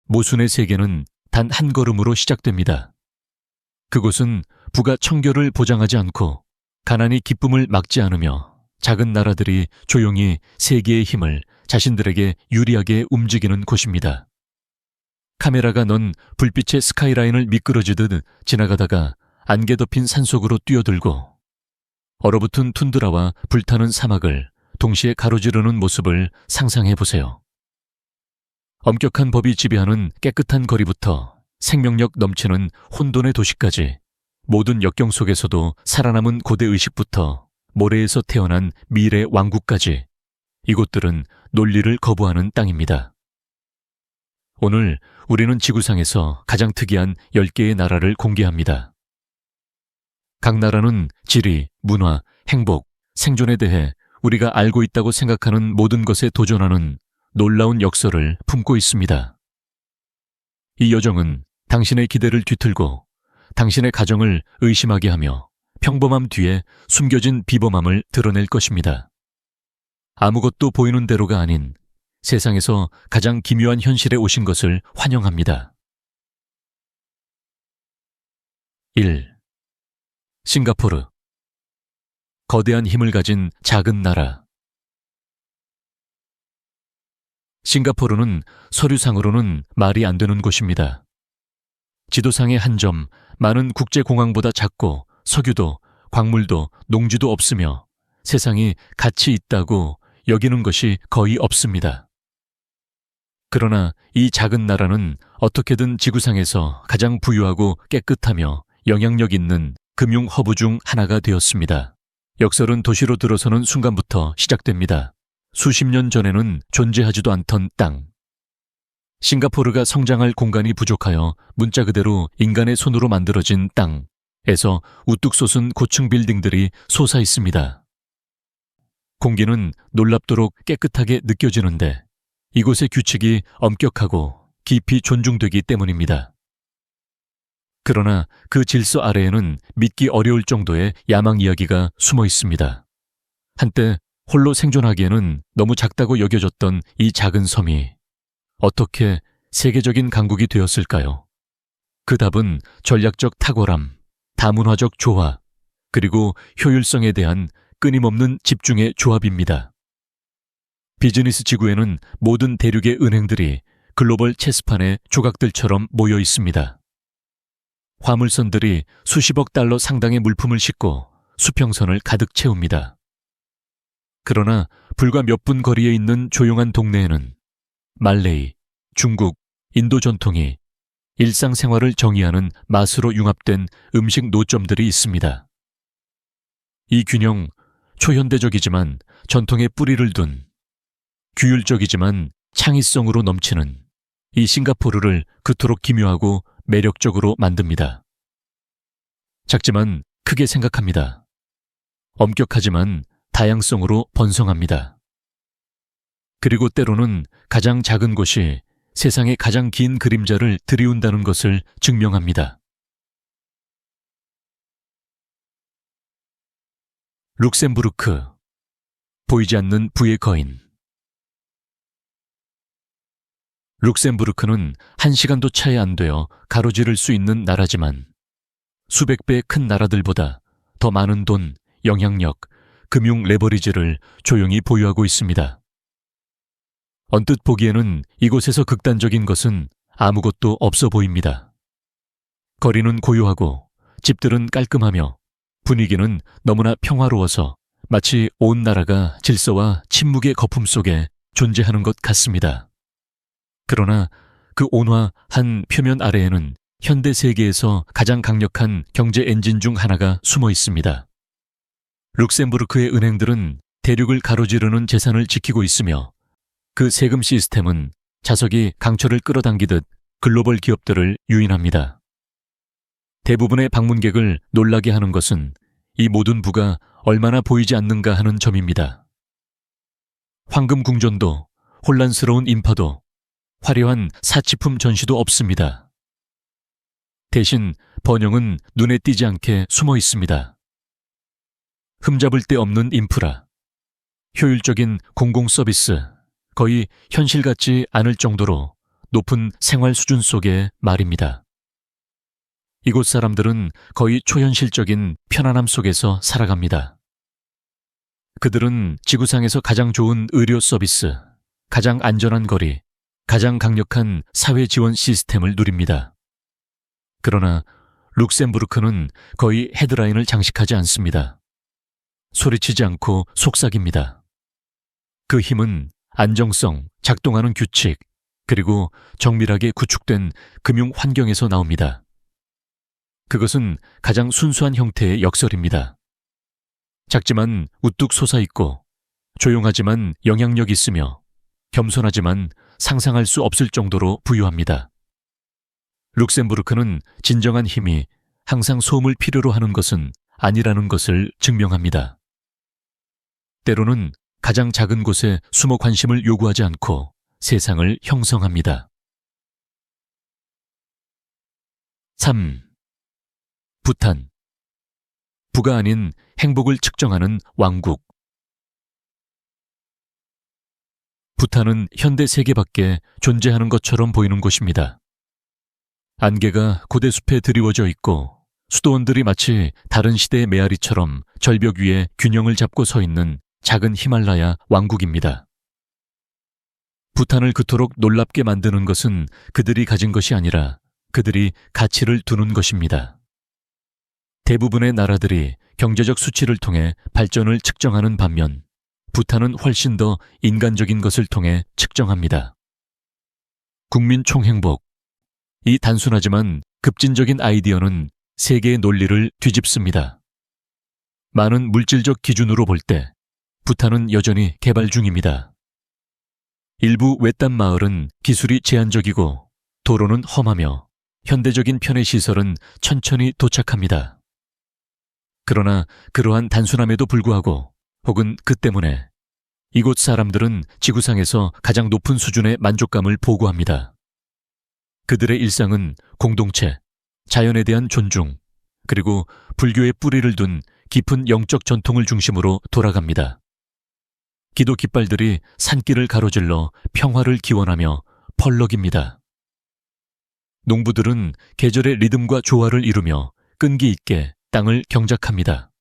모순의 세계는 단 한 걸음으로 시작됩니다. 그곳은 부가 청결을 보장하지 않고 가난이 기쁨을 막지 않으며 작은 나라들이 조용히 세계의 힘을 자신들에게 유리하게 움직이는 곳입니다. 카메라가 넌 불빛의 스카이라인을 미끄러지듯 지나가다가 안개 덮인 산속으로 뛰어들고 얼어붙은 툰드라와 불타는 사막을 동시에 가로지르는 모습을 상상해 보세요. 엄격한 법이 지배하는 깨끗한 거리부터 생명력 넘치는 혼돈의 도시까지 모든 역경 속에서도 살아남은 고대 의식부터 모래에서 태어난 미래 왕국까지 이곳들은 논리를 거부하는 땅입니다. 오늘 우리는 지구상에서 가장 특이한 10개의 나라를 공개합니다. 각 나라는 지리, 문화, 행복, 생존에 대해 우리가 알고 있다고 생각하는 모든 것에 도전하는 놀라운 역사를 품고 있습니다. 이 여정은 당신의 기대를 뒤틀고 당신의 가정을 의심하게 하며 평범함 뒤에 숨겨진 비범함을 드러낼 것입니다. 아무것도 보이는 대로가 아닌 세상에서 가장 기묘한 현실에 오신 것을 환영합니다. 1. 싱가포르. 거대한 힘을 가진 작은 나라. 싱가포르는 서류상으로는 말이 안 되는 곳입니다. 지도상의 한 점, 많은 국제공항보다 작고 석유도, 광물도, 농지도 없으며 세상이 가치 있다고 여기는 것이 거의 없습니다. 그러나 이 작은 나라는 어떻게든 지구상에서 가장 부유하고 깨끗하며 영향력 있는 금융 허브 중 하나가 되었습니다. 역설은 도시로 들어서는 순간부터 시작됩니다. 수십 년 전에는 존재하지도 않던 땅. 싱가포르가 성장할 공간이 부족하여 문자 그대로 인간의 손으로 만들어진 땅에서 우뚝 솟은 고층 빌딩들이 솟아 있습니다. 공기는 놀랍도록 깨끗하게 느껴지는데 이곳의 규칙이 엄격하고 깊이 존중되기 때문입니다. 그러나 그 질서 아래에는 믿기 어려울 정도의 야망 이야기가 숨어 있습니다. 한때 홀로 생존하기에는 너무 작다고 여겨졌던 이 작은 섬이 어떻게 세계적인 강국이 되었을까요? 그 답은 전략적 탁월함, 다문화적 조화, 그리고 효율성에 대한 끊임없는 집중의 조합입니다. 비즈니스 지구에는 모든 대륙의 은행들이 글로벌 체스판의 조각들처럼 모여 있습니다. 화물선들이 수십억 달러 상당의 물품을 싣고 수평선을 가득 채웁니다. 그러나 불과 몇 분 거리에 있는 조용한 동네에는 말레이, 중국, 인도 전통이 일상생활을 정의하는 맛으로 융합된 음식 노점들이 있습니다. 이 균형, 초현대적이지만 전통의 뿌리를 둔, 규율적이지만 창의성으로 넘치는 이 싱가포르를 그토록 기묘하고 매력적으로 만듭니다. 작지만 크게 생각합니다. 엄격하지만 다양성으로 번성합니다. 그리고 때로는 가장 작은 곳이 세상의 가장 긴 그림자를 들이운다는 것을 증명합니다. 룩셈부르크. 보이지 않는 부의 거인. 룩셈부르크는 1시간도 차이 안 되어 가로지를 수 있는 나라지만 수백 배의 큰 나라들보다 더 많은 돈, 영향력, 금융 레버리지를 조용히 보유하고 있습니다. 언뜻 보기에는 이곳에서 극단적인 것은 아무것도 없어 보입니다. 거리는 고요하고 집들은 깔끔하며 분위기는 너무나 평화로워서 마치 온 나라가 질서와 침묵의 거품 속에 존재하는 것 같습니다. 그러나 그 온화한 표면 아래에는 현대 세계에서 가장 강력한 경제 엔진 중 하나가 숨어 있습니다. 룩셈부르크의 은행들은 대륙을 가로지르는 재산을 지키고 있으며 그 세금 시스템은 자석이 강철을 끌어당기듯 글로벌 기업들을 유인합니다. 대부분의 방문객을 놀라게 하는 것은 이 모든 부가 얼마나 보이지 않는가 하는 점입니다. 황금 궁전도 혼란스러운 인파도 화려한 사치품 전시도 없습니다. 대신 번영은 눈에 띄지 않게 숨어 있습니다. 흠잡을 데 없는 인프라, 효율적인 공공 서비스, 거의 현실 같지 않을 정도로 높은 생활 수준 속의 말입니다. 이곳 사람들은 거의 초현실적인 편안함 속에서 살아갑니다. 그들은 지구상에서 가장 좋은 의료 서비스, 가장 안전한 거리, 가장 강력한 사회 지원 시스템을 누립니다. 그러나 룩셈부르크는 거의 헤드라인을 장식하지 않습니다. 소리치지 않고 속삭입니다. 그 힘은 안정성, 작동하는 규칙, 그리고 정밀하게 구축된 금융 환경에서 나옵니다. 그것은 가장 순수한 형태의 역설입니다. 작지만 우뚝 솟아있고 조용하지만 영향력 있으며 겸손하지만 상상할 수 없을 정도로 부유합니다. 룩셈부르크는 진정한 힘이 항상 소음을 필요로 하는 것은 아니라는 것을 증명합니다. 때로는 가장 작은 곳에 숨어 관심을 요구하지 않고 세상을 형성합니다. 3. 부탄. 부가 아닌 행복을 측정하는 왕국. 부탄은 현대 세계 밖에 존재하는 것처럼 보이는 곳입니다. 안개가 고대 숲에 드리워져 있고 수도원들이 마치 다른 시대의 메아리처럼 절벽 위에 균형을 잡고 서 있는 작은 히말라야 왕국입니다. 부탄을 그토록 놀랍게 만드는 것은 그들이 가진 것이 아니라 그들이 가치를 두는 것입니다. 대부분의 나라들이 경제적 수치를 통해 발전을 측정하는 반면 부탄은 훨씬 더 인간적인 것을 통해 측정합니다. 국민 총행복. 이 단순하지만 급진적인 아이디어는 세계의 논리를 뒤집습니다. 많은 물질적 기준으로 볼 때 부탄은 여전히 개발 중입니다. 일부 외딴 마을은 기술이 제한적이고 도로는 험하며 현대적인 편의시설은 천천히 도착합니다. 그러나 그러한 단순함에도 불구하고 혹은 그 때문에 이곳 사람들은 지구상에서 가장 높은 수준의 만족감을 보고합니다. 그들의 일상은 공동체, 자연에 대한 존중, 그리고 불교의 뿌리를 둔 깊은 영적 전통을 중심으로 돌아갑니다. 기도 깃발들이 산길을 가로질러 평화를 기원하며 펄럭입니다. 농부들은 계절의 리듬과 조화를 이루며 끈기 있게 땅을 경작합니다.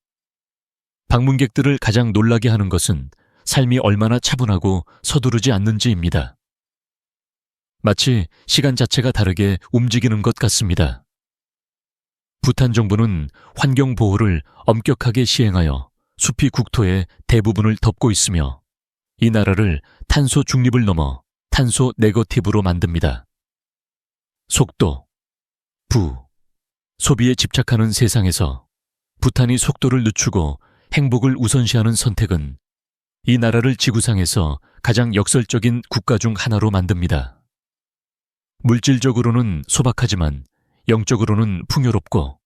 방문객들을 가장 놀라게 하는 것은 삶이 얼마나 차분하고 서두르지 않는지입니다. 마치 시간 자체가 다르게 움직이는 것 같습니다. 부탄 정부는 환경 보호를 엄격하게 시행하여 숲이 국토의 대부분을 덮고 있으며 이 나라를 탄소 중립을 넘어 탄소 네거티브로 만듭니다. 속도, 소비에 집착하는 세상에서 부탄이 속도를 늦추고 행복을 우선시하는 선택은 이 나라를 지구상에서 가장 역설적인 국가 중 하나로 만듭니다. 물질적으로는 소박하지만 영적으로는 풍요롭고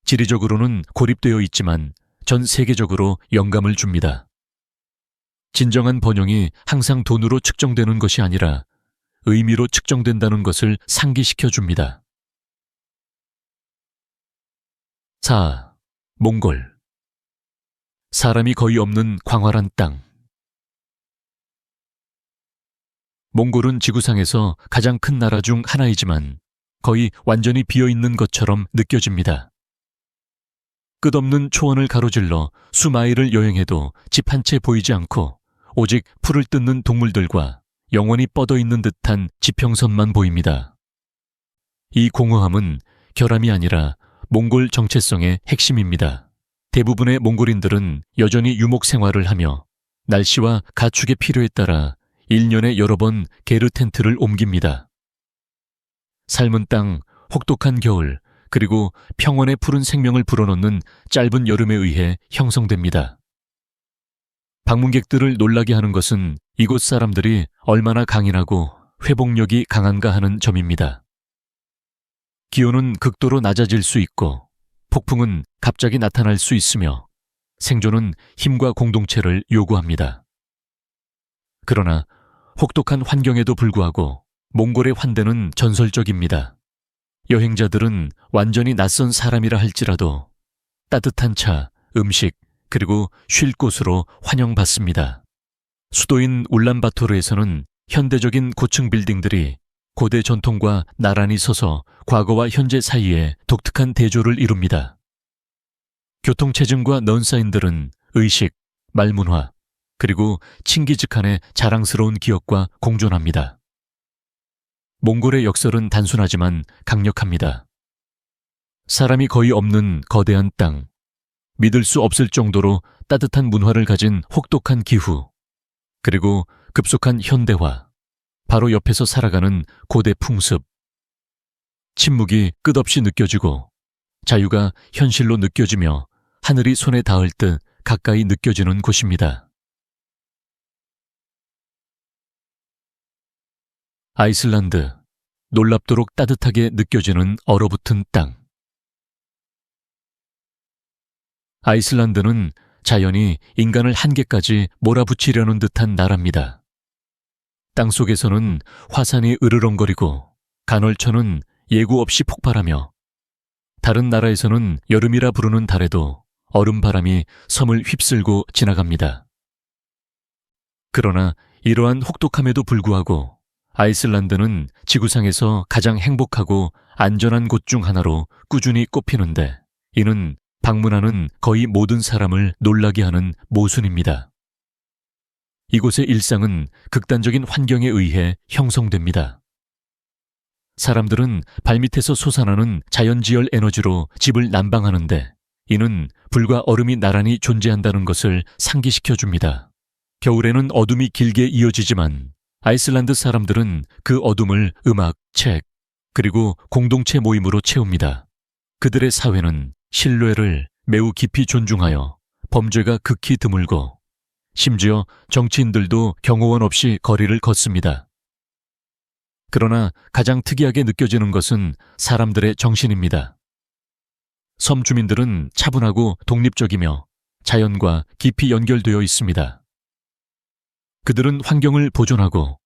지리적으로는 고립되어 있지만 전 세계적으로 영감을 줍니다. 진정한 번영이 항상 돈으로 측정되는 것이 아니라 의미로 측정된다는 것을 상기시켜 줍니다. 4. 몽골. 사람이 거의 없는 광활한 땅. 몽골은 지구상에서 가장 큰 나라 중 하나이지만 거의 완전히 비어있는 것처럼 느껴집니다. 끝없는 초원을 가로질러 수마일을 여행해도 집 한 채 보이지 않고 오직 풀을 뜯는 동물들과 영원히 뻗어있는 듯한 지평선만 보입니다. 이 공허함은 결함이 아니라 몽골 정체성의 핵심입니다. 대부분의 몽골인들은 여전히 유목 생활을 하며 날씨와 가축의 필요에 따라 1년에 여러 번 게르 텐트를 옮깁니다. 삶은 땅, 혹독한 겨울, 그리고 평원의 푸른 생명을 불어넣는 짧은 여름에 의해 형성됩니다. 방문객들을 놀라게 하는 것은 이곳 사람들이 얼마나 강인하고 회복력이 강한가 하는 점입니다. 기온은 극도로 낮아질 수 있고 폭풍은 갑자기 나타날 수 있으며 생존은 힘과 공동체를 요구합니다. 그러나 혹독한 환경에도 불구하고 몽골의 환대는 전설적입니다. 여행자들은 완전히 낯선 사람이라 할지라도 따뜻한 차, 음식, 그리고 쉴 곳으로 환영받습니다. 수도인 울란바토르에서는 현대적인 고층 빌딩들이 고대 전통과 나란히 서서 과거와 현재 사이에 독특한 대조를 이룹니다. 교통체증과 넌사인들은 의식, 말문화, 그리고 칭기즈칸의 자랑스러운 기억과 공존합니다. 몽골의 역설은 단순하지만 강력합니다. 사람이 거의 없는 거대한 땅, 믿을 수 없을 정도로 따뜻한 문화를 가진 혹독한 기후, 그리고 급속한 현대화, 바로 옆에서 살아가는 고대 풍습. 침묵이 끝없이 느껴지고 자유가 현실로 느껴지며 하늘이 손에 닿을 듯 가까이 느껴지는 곳입니다. 아이슬란드, 놀랍도록 따뜻하게 느껴지는 얼어붙은 땅. 아이슬란드는 자연이 인간을 한계까지 몰아붙이려는 듯한 나라입니다. 땅속에서는 화산이 으르렁거리고 간헐천은 예고 없이 폭발하며 다른 나라에서는 여름이라 부르는 달에도 얼음바람이 섬을 휩쓸고 지나갑니다. 그러나 이러한 혹독함에도 불구하고 아이슬란드는 지구상에서 가장 행복하고 안전한 곳 중 하나로 꾸준히 꼽히는데, 이는 방문하는 거의 모든 사람을 놀라게 하는 모순입니다. 이곳의 일상은 극단적인 환경에 의해 형성됩니다. 사람들은 발밑에서 솟아나는 자연지열 에너지로 집을 난방하는데, 이는 불과 얼음이 나란히 존재한다는 것을 상기시켜 줍니다. 겨울에는 어둠이 길게 이어지지만 아이슬란드 사람들은 그 어둠을 음악, 책, 그리고 공동체 모임으로 채웁니다. 그들의 사회는 신뢰를 매우 깊이 존중하여 범죄가 극히 드물고 심지어 정치인들도 경호원 없이 거리를 걷습니다. 그러나 가장 특이하게 느껴지는 것은 사람들의 정신입니다. 섬 주민들은 차분하고 독립적이며 자연과 깊이 연결되어 있습니다. 그들은 환경을 보존하고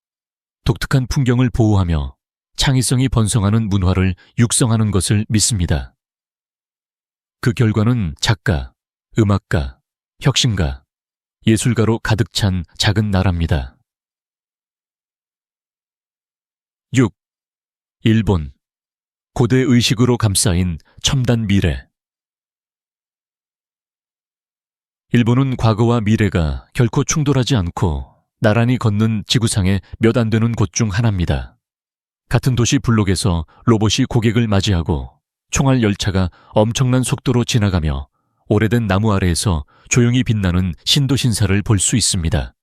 독특한 풍경을 보호하며 창의성이 번성하는 문화를 육성하는 것을 믿습니다. 그 결과는 작가, 음악가, 혁신가, 예술가로 가득 찬 작은 나라입니다. 6. 일본. 고대 의식으로 감싸인 첨단 미래. 일본은 과거와 미래가 결코 충돌하지 않고 나란히 걷는 지구상의 몇 안 되는 곳 중 하나입니다. 같은 도시 블록에서 로봇이 고객을 맞이하고 총알 열차가 엄청난 속도로 지나가며 오래된 나무 아래에서 조용히 빛나는 신도신사를 볼 수 있습니다.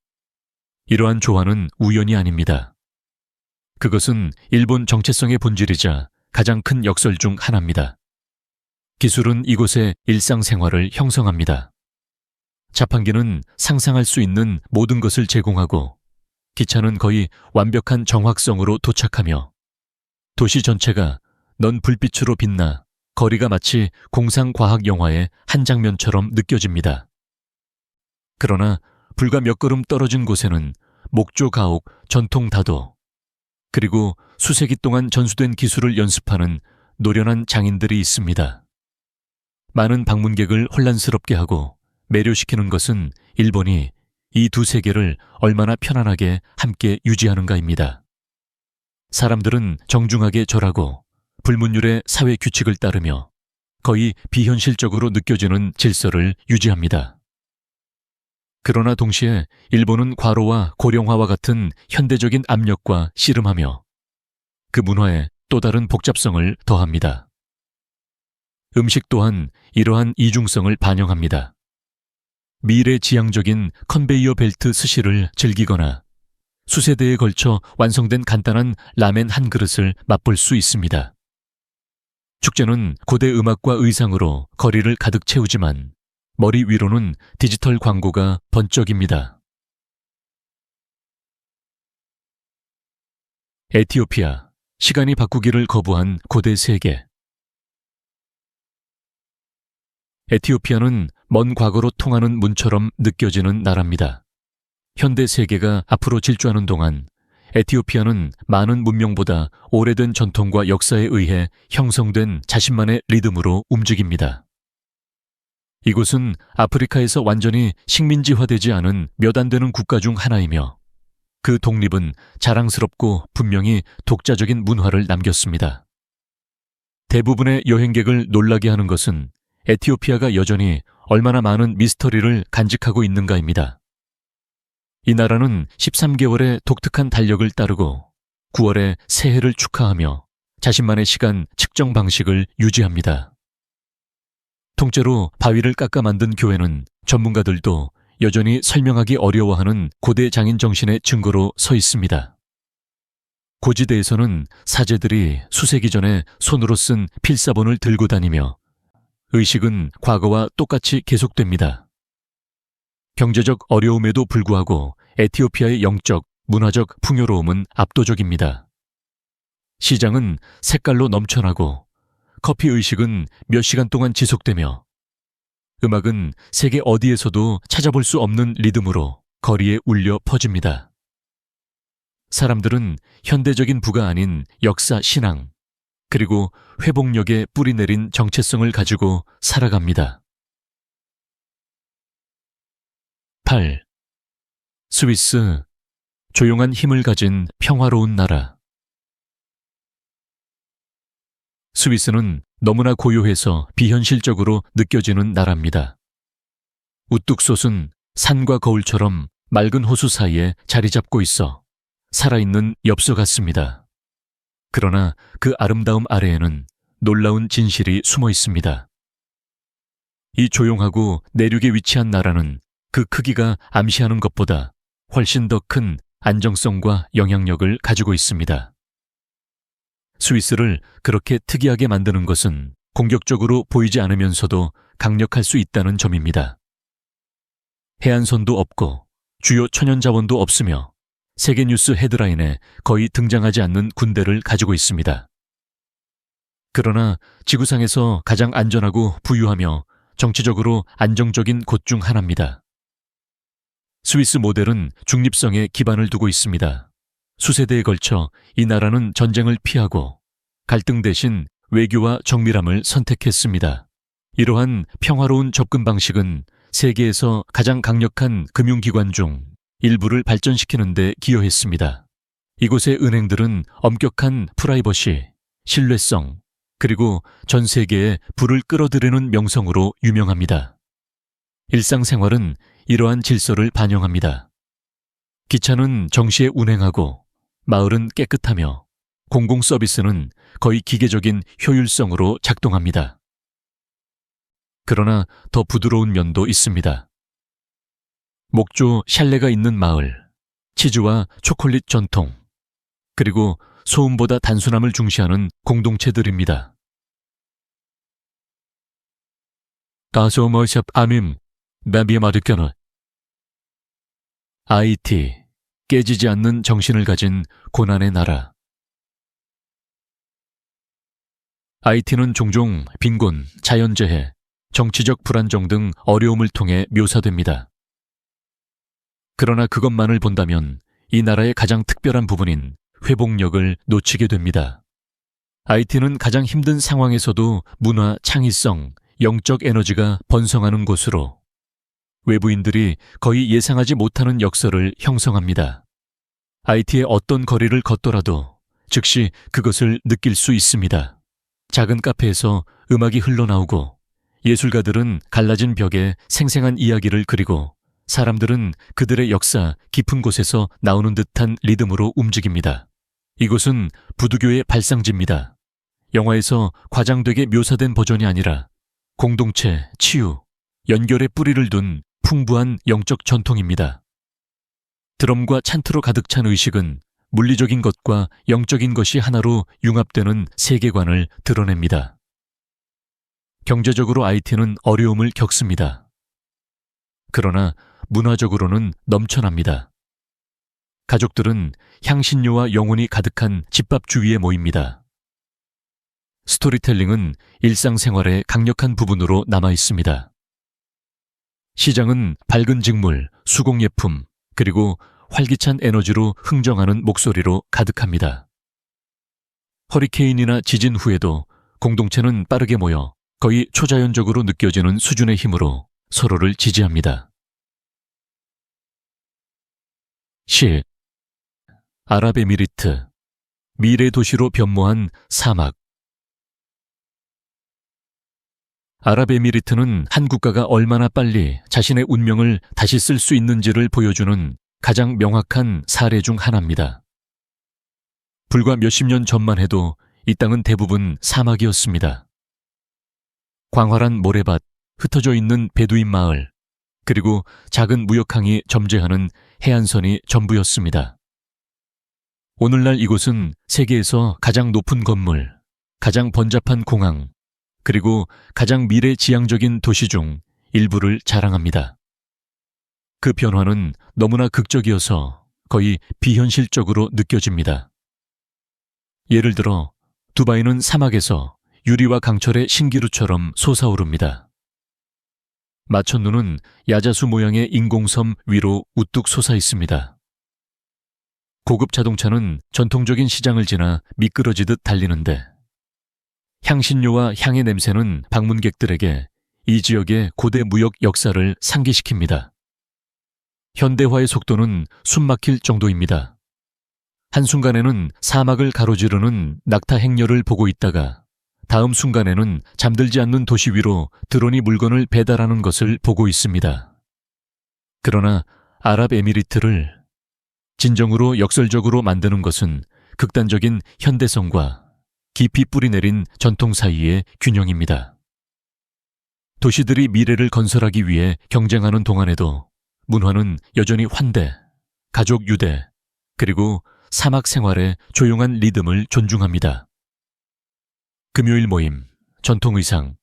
이러한 조화는 우연이 아닙니다. 그것은 일본 정체성의 본질이자 가장 큰 역설 중 하나입니다. 기술은 이곳의 일상생활을 형성합니다. 자판기는 상상할 수 있는 모든 것을 제공하고 기차는 거의 완벽한 정확성으로 도착하며 도시 전체가 넌 불빛으로 빛나 거리가 마치 공상과학 영화의 한 장면처럼 느껴집니다. 그러나 불과 몇 걸음 떨어진 곳에는 목조 가옥 전통 다도, 그리고 수세기 동안 전수된 기술을 연습하는 노련한 장인들이 있습니다. 많은 방문객을 혼란스럽게 하고 매료시키는 것은 일본이 이 두 세계를 얼마나 편안하게 함께 유지하는가입니다. 사람들은 정중하게 절하고 불문율의 사회 규칙을 따르며 거의 비현실적으로 느껴지는 질서를 유지합니다. 그러나 동시에 일본은 과로와 고령화와 같은 현대적인 압력과 씨름하며 그 문화에 또 다른 복잡성을 더합니다. 음식 또한 이러한 이중성을 반영합니다. 미래지향적인 컨베이어 벨트 스시를 즐기거나 수세대에 걸쳐 완성된 간단한 라멘 한 그릇을 맛볼 수 있습니다. 축제는 고대 음악과 의상으로 거리를 가득 채우지만 머리 위로는 디지털 광고가 번쩍입니다. 에티오피아, 시간이 바꾸기를 거부한 고대 세계. 에티오피아는 먼 과거로 통하는 문처럼 느껴지는 나라입니다. 현대 세계가 앞으로 질주하는 동안 에티오피아는 많은 문명보다 오래된 전통과 역사에 의해 형성된 자신만의 리듬으로 움직입니다. 이곳은 아프리카에서 완전히 식민지화되지 않은 몇 안 되는 국가 중 하나이며 그 독립은 자랑스럽고 분명히 독자적인 문화를 남겼습니다. 대부분의 여행객을 놀라게 하는 것은 에티오피아가 여전히 얼마나 많은 미스터리를 간직하고 있는가입니다. 이 나라는 13개월의 독특한 달력을 따르고 9월에 새해를 축하하며 자신만의 시간 측정 방식을 유지합니다. 통째로 바위를 깎아 만든 교회는 전문가들도 여전히 설명하기 어려워하는 고대 장인 정신의 증거로 서 있습니다. 고지대에서는 사제들이 수세기 전에 손으로 쓴 필사본을 들고 다니며 의식은 과거와 똑같이 계속됩니다. 경제적 어려움에도 불구하고 에티오피아의 영적, 문화적 풍요로움은 압도적입니다. 시장은 색깔로 넘쳐나고 커피 의식은 몇 시간 동안 지속되며 음악은 세계 어디에서도 찾아볼 수 없는 리듬으로 거리에 울려 퍼집니다. 사람들은 현대적인 부가 아닌 역사 신앙, 그리고 회복력에 뿌리 내린 정체성을 가지고 살아갑니다. 8. 스위스, 조용한 힘을 가진 평화로운 나라. 스위스는 너무나 고요해서 비현실적으로 느껴지는 나라입니다. 우뚝 솟은 산과 거울처럼 맑은 호수 사이에 자리 잡고 있어 살아있는 엽서 같습니다. 그러나 그 아름다움 아래에는 놀라운 진실이 숨어 있습니다. 이 조용하고 내륙에 위치한 나라는 그 크기가 암시하는 것보다 훨씬 더 큰 안정성과 영향력을 가지고 있습니다. 스위스를 그렇게 특이하게 만드는 것은 공격적으로 보이지 않으면서도 강력할 수 있다는 점입니다. 해안선도 없고 주요 천연자원도 없으며 세계 뉴스 헤드라인에 거의 등장하지 않는 군대를 가지고 있습니다. 그러나 지구상에서 가장 안전하고 부유하며 정치적으로 안정적인 곳 중 하나입니다. 스위스 모델은 중립성에 기반을 두고 있습니다. 수세대에 걸쳐 이 나라는 전쟁을 피하고 갈등 대신 외교와 정밀함을 선택했습니다. 이러한 평화로운 접근 방식은 세계에서 가장 강력한 금융기관 중 일부를 발전시키는 데 기여했습니다. 이곳의 은행들은 엄격한 프라이버시, 신뢰성, 그리고 전 세계에 불을 끌어들이는 명성으로 유명합니다. 일상생활은 이러한 질서를 반영합니다. 기차는 정시에 운행하고 마을은 깨끗하며 공공 서비스는 거의 기계적인 효율성으로 작동합니다. 그러나 더 부드러운 면도 있습니다. 목조 샬레가 있는 마을, 치즈와 초콜릿 전통, 그리고 소음보다 단순함을 중시하는 공동체들입니다. 가소머샵 아밈 나비마르켜너 IT, 깨지지 않는 정신을 가진 고난의 나라. IT는 종종 빈곤, 자연재해, 정치적 불안정 등 어려움을 통해 묘사됩니다. 그러나 그것만을 본다면 이 나라의 가장 특별한 부분인 회복력을 놓치게 됩니다. IT는 가장 힘든 상황에서도 문화, 창의성, 영적 에너지가 번성하는 곳으로 외부인들이 거의 예상하지 못하는 역설을 형성합니다. IT의 어떤 거리를 걷더라도 즉시 그것을 느낄 수 있습니다. 작은 카페에서 음악이 흘러나오고 예술가들은 갈라진 벽에 생생한 이야기를 그리고 사람들은 그들의 역사 깊은 곳에서 나오는 듯한 리듬으로 움직입니다. 이곳은 부두교의 발상지입니다. 영화에서 과장되게 묘사된 버전이 아니라 공동체, 치유, 연결의 뿌리를 둔 풍부한 영적 전통입니다. 드럼과 찬트로 가득 찬 의식은 물리적인 것과 영적인 것이 하나로 융합되는 세계관을 드러냅니다. 경제적으로 IT는 어려움을 겪습니다. 그러나 문화적으로는 넘쳐납니다. 가족들은 향신료와 영혼이 가득한 집밥 주위에 모입니다. 스토리텔링은 일상생활의 강력한 부분으로 남아 있습니다. 시장은 밝은 직물, 수공예품, 그리고 활기찬 에너지로 흥정하는 목소리로 가득합니다. 허리케인이나 지진 후에도 공동체는 빠르게 모여 거의 초자연적으로 느껴지는 수준의 힘으로 서로를 지지합니다. 시 아랍에미리트, 미래 도시로 변모한 사막. 아랍에미리트는 한 국가가 얼마나 빨리 자신의 운명을 다시 쓸 수 있는지를 보여주는 가장 명확한 사례 중 하나입니다. 불과 몇십 년 전만 해도 이 땅은 대부분 사막이었습니다. 광활한 모래밭, 흩어져 있는 베두인 마을, 그리고 작은 무역항이 점재하는 해안선이 전부였습니다. 오늘날 이곳은 세계에서 가장 높은 건물, 가장 번잡한 공항, 그리고 가장 미래지향적인 도시 중 일부를 자랑합니다. 그 변화는 너무나 극적이어서 거의 비현실적으로 느껴집니다. 예를 들어 두바이는 사막에서 유리와 강철의 신기루처럼 솟아오릅니다. 마천루는 야자수 모양의 인공섬 위로 우뚝 솟아 있습니다. 고급 자동차는 전통적인 시장을 지나 미끄러지듯 달리는데, 향신료와 향의 냄새는 방문객들에게 이 지역의 고대 무역 역사를 상기시킵니다. 현대화의 속도는 숨막힐 정도입니다. 한순간에는 사막을 가로지르는 낙타 행렬을 보고 있다가 다음 순간에는 잠들지 않는 도시 위로 드론이 물건을 배달하는 것을 보고 있습니다. 그러나 아랍에미리트를 진정으로 역설적으로 만드는 것은 극단적인 현대성과 깊이 뿌리내린 전통 사이의 균형입니다. 도시들이 미래를 건설하기 위해 경쟁하는 동안에도 문화는 여전히 환대, 가족 유대, 그리고 사막 생활의 조용한 리듬을 존중합니다. 금요일 모임, 전통 의상,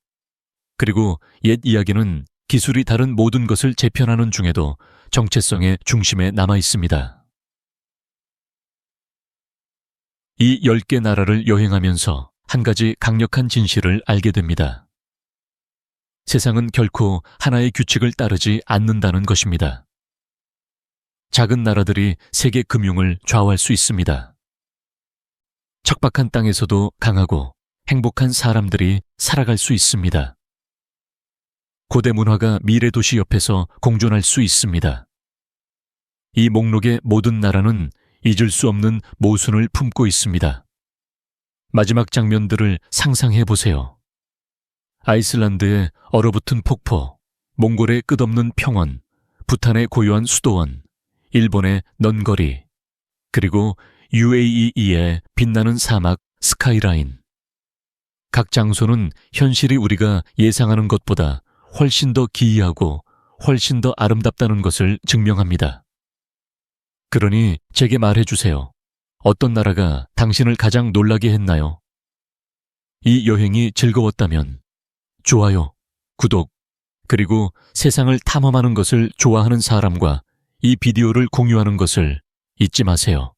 그리고 옛 이야기는 기술이 다른 모든 것을 재편하는 중에도 정체성의 중심에 남아 있습니다. 이 10개 나라를 여행하면서 한 가지 강력한 진실을 알게 됩니다. 세상은 결코 하나의 규칙을 따르지 않는다는 것입니다. 작은 나라들이 세계 금융을 좌우할 수 있습니다. 척박한 땅에서도 강하고 행복한 사람들이 살아갈 수 있습니다. 고대 문화가 미래 도시 옆에서 공존할 수 있습니다. 이 목록의 모든 나라는 잊을 수 없는 모순을 품고 있습니다. 마지막 장면들을 상상해 보세요. 아이슬란드의 얼어붙은 폭포, 몽골의 끝없는 평원, 부탄의 고요한 수도원, 일본의 넌거리, 그리고 UAE의 빛나는 사막 스카이라인. 각 장소는 현실이 우리가 예상하는 것보다 훨씬 더 기이하고 훨씬 더 아름답다는 것을 증명합니다. 그러니 제게 말해주세요. 어떤 나라가 당신을 가장 놀라게 했나요? 이 여행이 즐거웠다면 좋아요, 구독, 그리고 세상을 탐험하는 것을 좋아하는 사람과 이 비디오를 공유하는 것을 잊지 마세요.